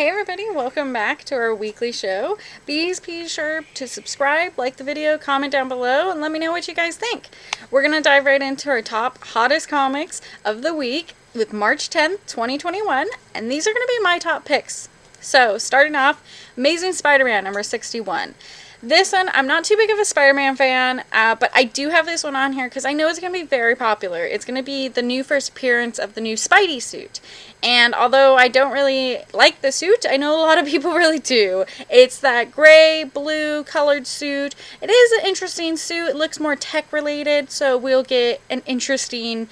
Hey everybody, welcome back to our weekly show. Be sure to subscribe, like the video, comment down below, and let me know what you guys think. We're going to dive right into our top hottest comics of the week with March 10th, 2021, and these are going to be my top picks. So, starting off, Amazing Spiderman number 61. This one, I'm not too big of a Spider-Man fan, but I do have this one on here because I know it's going to be very popular. It's going to be the new first appearance of the new Spidey suit. And although I don't really like the suit, I know a lot of people really do. It's that gray, blue colored suit. It is an interesting suit. It looks more tech related, so we'll get an interesting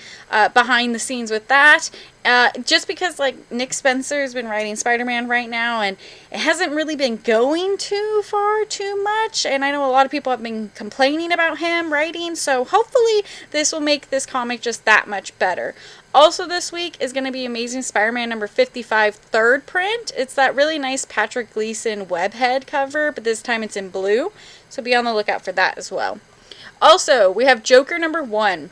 behind the scenes with that. Just because, like, Nick Spencer has been writing Spider-Man right now, and it hasn't really been going too much, and I know a lot of people have been complaining about him writing, so hopefully this will make this comic just that much better. Also this week is going to be Amazing Spider-Man number 55 third print. It's that really nice Patrick Gleason webhead cover, but this time it's in blue, so be on the lookout for that as well. Also, we have Joker number 1.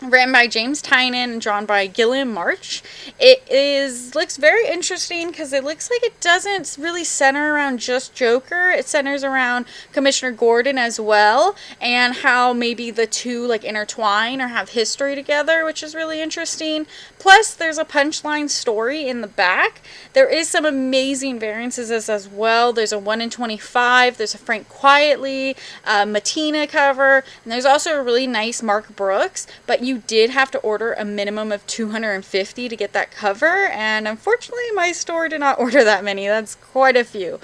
Written by James Tynion and drawn by Gillian March. Looks very interesting because it looks like it doesn't really center around just Joker. It centers around Commissioner Gordon as well, and how maybe the two like intertwine or have history together, which is really interesting. Plus, there's a punchline story in the back. There is some amazing variances as well. There's a 1 in 25. There's a Frank Quietly, Matina cover, and there's also a really nice Mark Brooks, but you did have to order a minimum of 250 to get that cover, and unfortunately my store did not order that many. That's quite a few.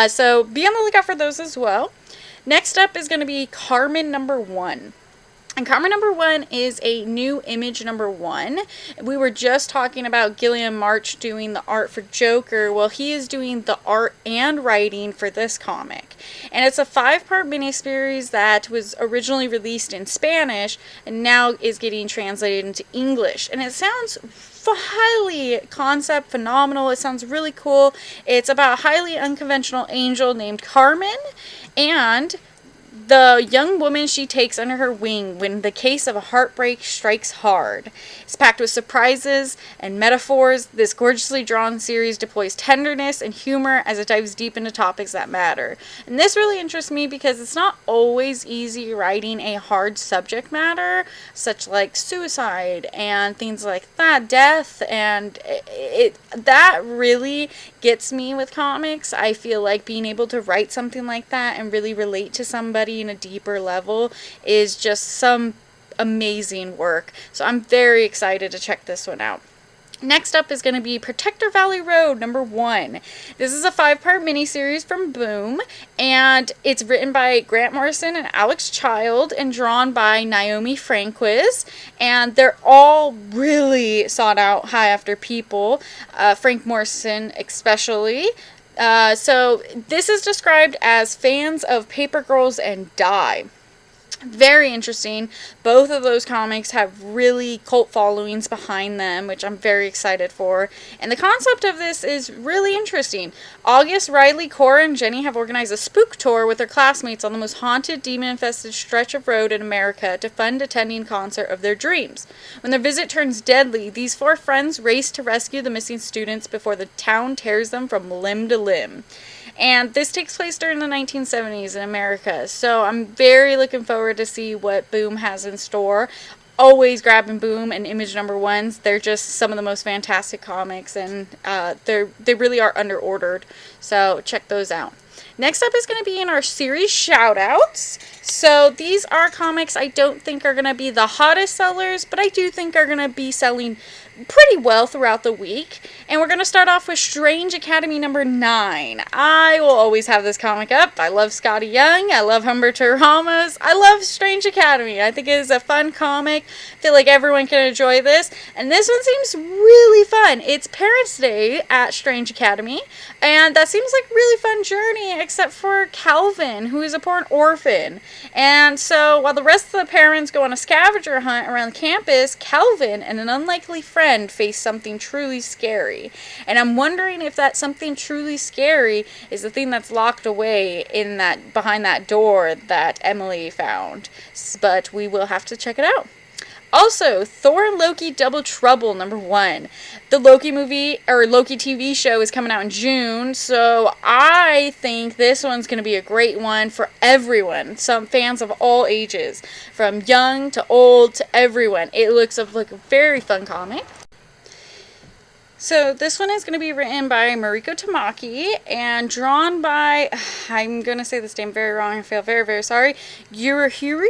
So be on the lookout for those as well. Next up is going to be Karmen number 1. And Karmen number 1 is a new Image number 1. We were just talking about Gillian March doing the art for Joker. Well, he is doing the art and writing for this comic. And it's a 5-part miniseries that was originally released in Spanish and now is getting translated into English. And it sounds highly concept phenomenal. It sounds really cool. It's about a highly unconventional angel named Karmen, and the young woman she takes under her wing when the case of a heartbreak strikes hard. It's packed with surprises and metaphors. This gorgeously drawn series deploys tenderness and humor as it dives deep into topics that matter. And this really interests me because it's not always easy writing a hard subject matter, such like suicide and things like that, death, and that really gets me with comics. I feel like being able to write something like that and really relate to somebody in a deeper level is just some amazing work. So I'm very excited to check this one out. Next up is going to be Protector Valley Road number 1. This is a 5-part miniseries from Boom, and it's written by Grant Morrison and Alex Child and drawn by Naomi Franquiz, and they're all really sought out high after people, Frank Morrison especially. So this is described as fans of Paper Girls and Die. Very interesting. Both of those comics have really cult followings behind them, which I'm very excited for. And the concept of this is really interesting. August, Riley, Cora, and Jenny have organized a spook tour with their classmates on the most haunted, demon-infested stretch of road in America to fund attending concert of their dreams. When their visit turns deadly, these 4 friends race to rescue the missing students before the town tears them from limb to limb. And this takes place during the 1970s in America, so I'm very looking forward to see what Boom has in store. Always grabbing Boom and Image number 1s. They're just some of the most fantastic comics, and they really are under-ordered, so check those out. Next up is going to be in our series Shoutouts. So these are comics I don't think are going to be the hottest sellers, but I do think are going to be selling pretty well throughout the week. And we're going to start off with Strange Academy number 9. I will always have this comic up. I love Scotty Young. I love Humberto Ramos. I love Strange Academy. I think it is a fun comic. I feel like everyone can enjoy this. And this one seems really fun. It's Parents' Day at Strange Academy, and that seems like a really fun journey, except for Calvin, who is a poor orphan. And so while the rest of the parents go on a scavenger hunt around the campus, Calvin and an unlikely friend face something truly scary. And I'm wondering if that something truly scary is the thing that's locked away in behind that door that Emily found. But we will have to check it out. Also, Thor and Loki Double Trouble #1. The Loki movie, or Loki TV show, is coming out in June, so I think this one's going to be a great one for everyone. Some fans of all ages, from young to old to everyone. It looks like a very fun comic. So this one is going to be written by Mariko Tamaki and drawn by, I'm going to say this name very wrong, I feel very, very sorry, Gurahiro?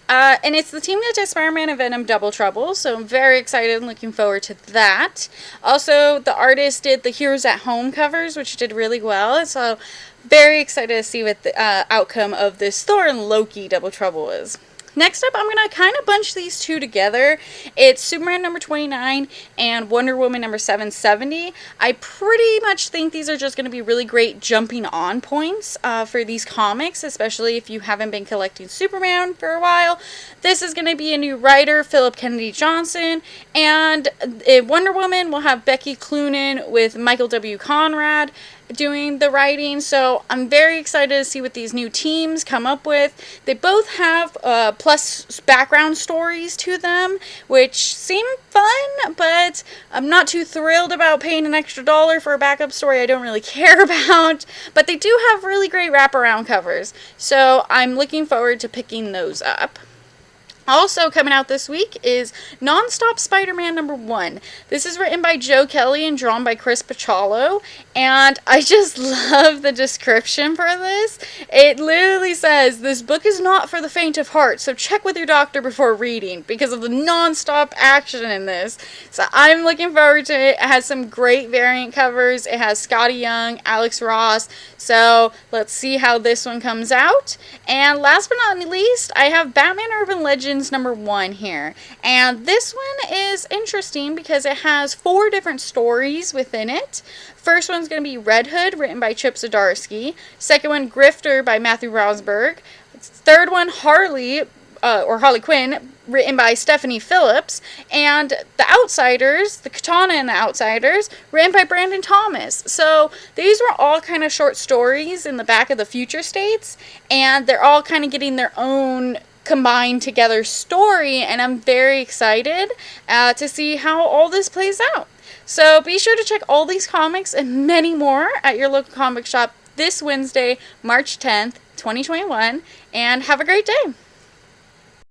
And it's the team that did Spider-Man and Venom Double Trouble, so I'm very excited and looking forward to that. Also, the artist did the Heroes at Home covers, which did really well, so very excited to see what the outcome of this Thor and Loki Double Trouble is. Next up, I'm going to kind of bunch these two together. It's Superman #29 and Wonder Woman #770. I pretty much think these are just going to be really great jumping on points for these comics, especially if you haven't been collecting Superman for a while. This is going to be a new writer, Philip Kennedy Johnson, and Wonder Woman will have Becky Cloonan with Michael W. Conrad doing the writing, so I'm very excited to see what these new teams come up with. They both have plus background stories to them, which seem fun, but I'm not too thrilled about paying an extra $1 for a backup story I don't really care about, but they do have really great wraparound covers, so I'm looking forward to picking those up. Also coming out this week is Non Stop Spiderman #1. This is written by Joe Kelly and drawn by Chris Pachalo, and I just love the description for this. It literally says, "This book is not for the faint of heart, so check with your doctor before reading," because of the non-stop action in this. So I'm looking forward to it. It has some great variant covers. It has Scotty Young, Alex Ross, so let's see how this one comes out. And last but not least, I have Batman Urban Legends #1 here, and this one is interesting because it has 4 different stories within it. First one's going to be Red Hood, written by Chip Zdarsky. Second one, Grifter, by Matthew Rosberg. Third one, Harley Quinn, written by Stephanie Phillips, and The Outsiders, The Katana and the Outsiders, written by Brandon Thomas. So these were all kind of short stories in the back of the future states, and they're all kind of getting their own combined together story, and I'm very excited to see how all this plays out. So be sure to check all these comics and many more at your local comic shop this Wednesday, March 10th, 2021, and have a great day.